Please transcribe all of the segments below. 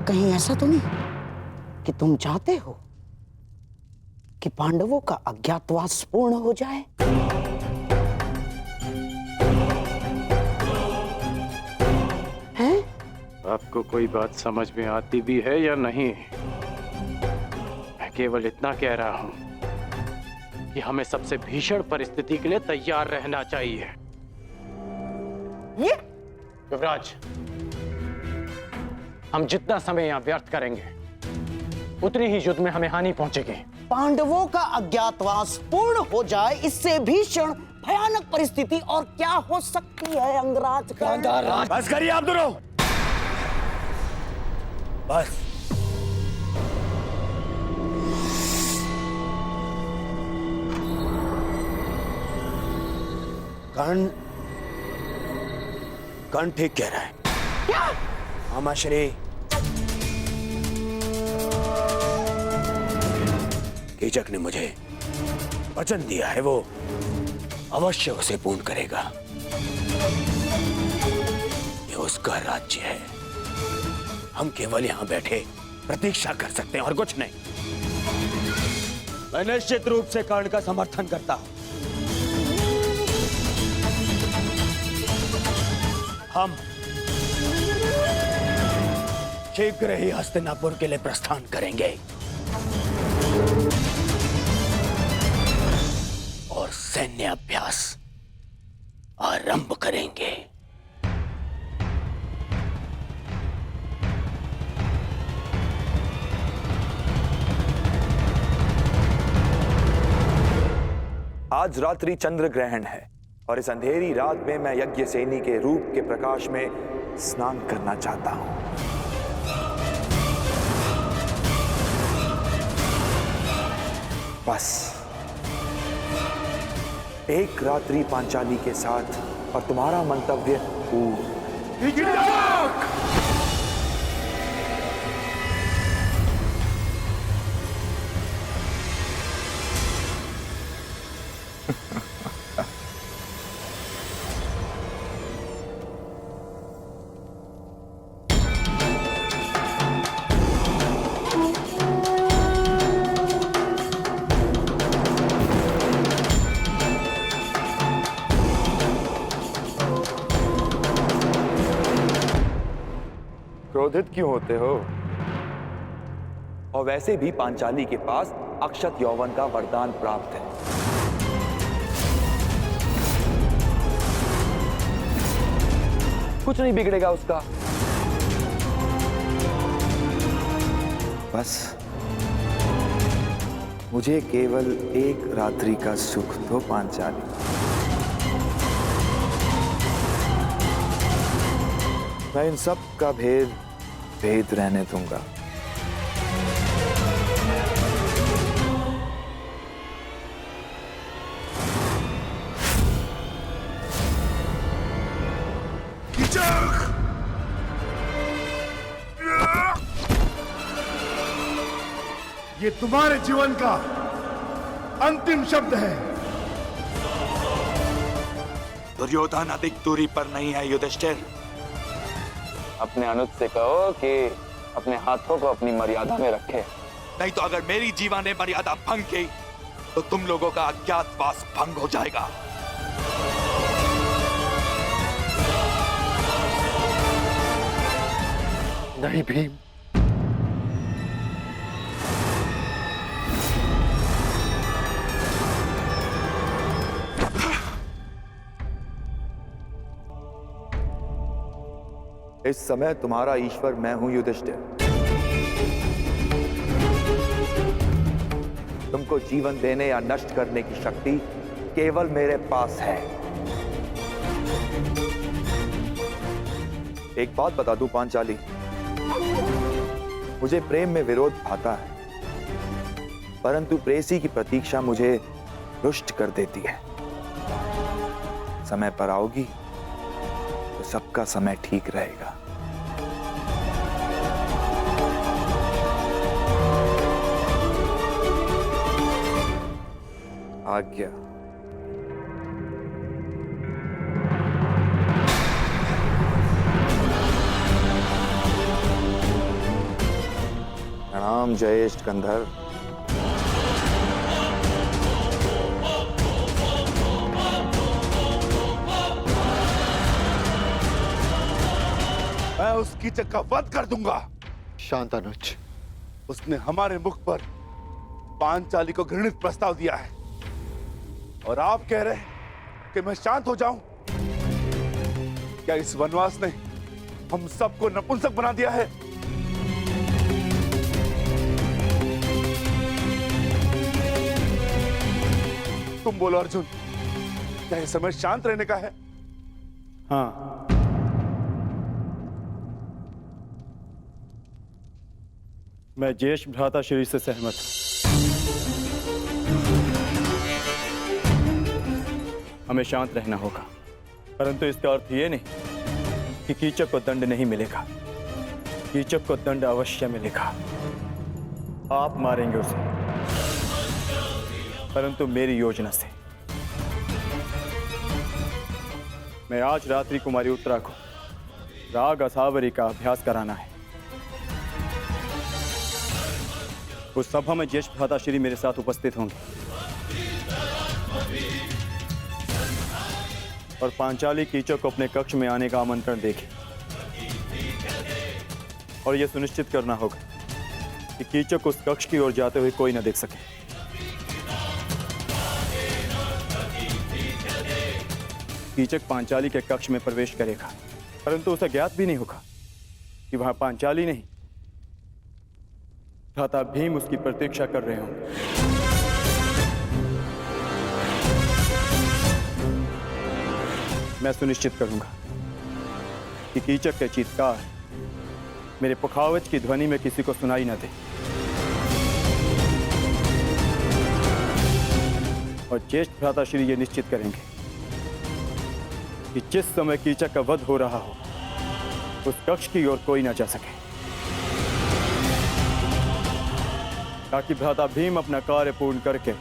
कहीं ऐसा तो नहीं कि तुम चाहते हो कि पांडवों का अज्ञातवास पूर्ण हो जाए? हैं? आपको कोई बात समझ में आती भी है या नहीं? मैं केवल इतना कह रहा हूं कि हमें सबसे भीषण परिस्थिति के लिए तैयार रहना चाहिए। ये युवराज, हम जितना समय यहां व्यर्थ करेंगे उतनी ही युद्ध में हमें हानि पहुंचेगी। पांडवों का अज्ञातवास पूर्ण हो जाए, इससे भीषण भयानक परिस्थिति और क्या हो सकती है अंगराज? बस करिए आप दोनों, बस। कर्ण ठीक कह रहा है। क्या? मामाश्री, कीचक ने मुझे वचन दिया है, वो अवश्य उसे पूर्ण करेगा। ये उसका राज्य है, हम केवल यहां बैठे प्रतीक्षा कर सकते हैं और कुछ नहीं। मैं निश्चित रूप से कर्ण का समर्थन करता हूं। हम शीघ्र ही हस्तिनापुर के लिए प्रस्थान करेंगे और सैन्य अभ्यास आरंभ करेंगे। आज रात्रि चंद्र ग्रहण है और इस अंधेरी रात में मैं यज्ञसेनी के रूप के प्रकाश में स्नान करना चाहता हूं। बस एक रात्रि पांचाली के साथ और तुम्हारा मंतव्य पूर्ण। क्रोधित क्यों होते हो? और वैसे भी पांचाली के पास अक्षत यौवन का वरदान प्राप्त है। कुछ नहीं बिगड़ेगा उसका। बस मुझे केवल एक रात्रि का सुख दो पांचाली। मैं इन सब का भेद रहने दूंगा। ये तुम्हारे जीवन का अंतिम शब्द है। दुर्योधन अधिक दूरी पर नहीं है युधिष्ठिर। अपने अनुज से कहो कि अपने हाथों को अपनी मर्यादा में रखे। नहीं तो अगर मेरी जीवा ने मर्यादा भंग की तो तुम लोगों का अज्ञातवास भंग हो जाएगा। नहीं भीम, इस समय तुम्हारा ईश्वर मैं हूं युधिष्ठिर। तुमको जीवन देने या नष्ट करने की शक्ति केवल मेरे पास है। एक बात बता दूं पांचाली, मुझे प्रेम में विरोध भाता है, परंतु प्रेसी की प्रतीक्षा मुझे रुष्ट कर देती है। समय पर आओगी तो सबका समय ठीक रहेगा। आज्ञा। नाम जयेश गंधर्व। मैं उस कीचक का वध कर दूंगा। शांत अनुज। उसने हमारे मुख पर पांचाली को घृणित प्रस्ताव दिया है और आप कह रहे हैं कि मैं शांत हो जाऊं? क्या इस वनवास ने हम सबको नपुंसक बना दिया है? तुम बोलो अर्जुन, क्या इस समय शांत रहने का है? हाँ, मैं ज्येष्ठ भ्राता श्री से सहमत हूं। हमें शांत रहना होगा, परंतु इसका अर्थ यह नहीं कि कीचक को दंड नहीं मिलेगा। कीचक को दंड अवश्य मिलेगा। आप मारेंगे उसे, परंतु मेरी योजना से। मैं आज रात्रि कुमारी उत्तरा को राग असावरी का अभ्यास कराना है। उस सभा में ज्येष्ठ भ्राता श्री मेरे साथ उपस्थित होंगे और पांचाली कीचक को अपने कक्ष में आने का आमंत्रण देगी। और यह सुनिश्चित करना होगा कि कीचक उस कक्ष की ओर जाते हुए कोई न देख सके। कीचक पांचाली के कक्ष में प्रवेश करेगा, परंतु उसे ज्ञात भी नहीं होगा कि वहां पांचाली नहीं, भ्राता भीम उसकी प्रतीक्षा कर रहे होंगे। मैं सुनिश्चित करूंगा कि कीचक के चीत्कार मेरे पुखावज की ध्वनि में किसी को सुनाई न दे। और ज्येष्ठ भ्राता श्री ये निश्चित करेंगे कि जिस समय कीचक का वध हो रहा हो उस कक्ष की ओर कोई न जा सके, ताकि भ्राता भीम अपना कार्य पूर्ण करके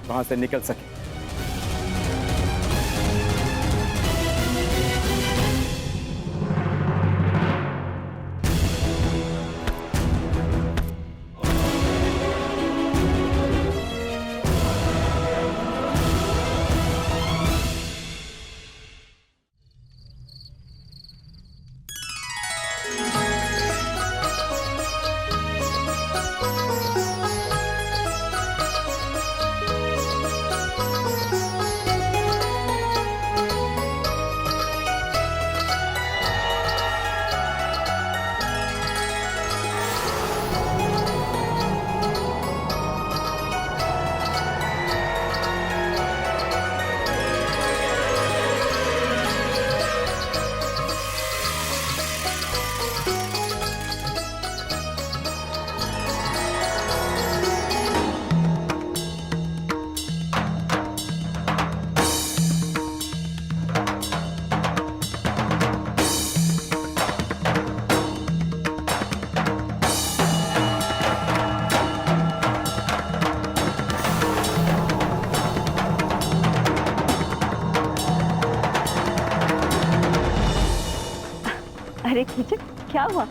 वहां से निकल सके। अरे कीचक, क्या हुआ?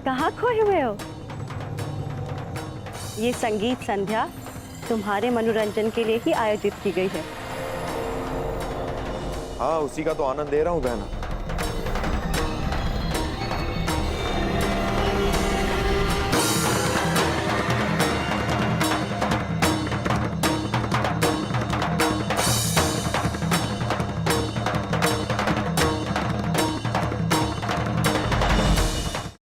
कहाँ खोए हुए हो? ये संगीत संध्या तुम्हारे मनोरंजन के लिए ही आयोजित की गई है। हाँ, उसी का तो आनंद ले रहा हूँ बहना।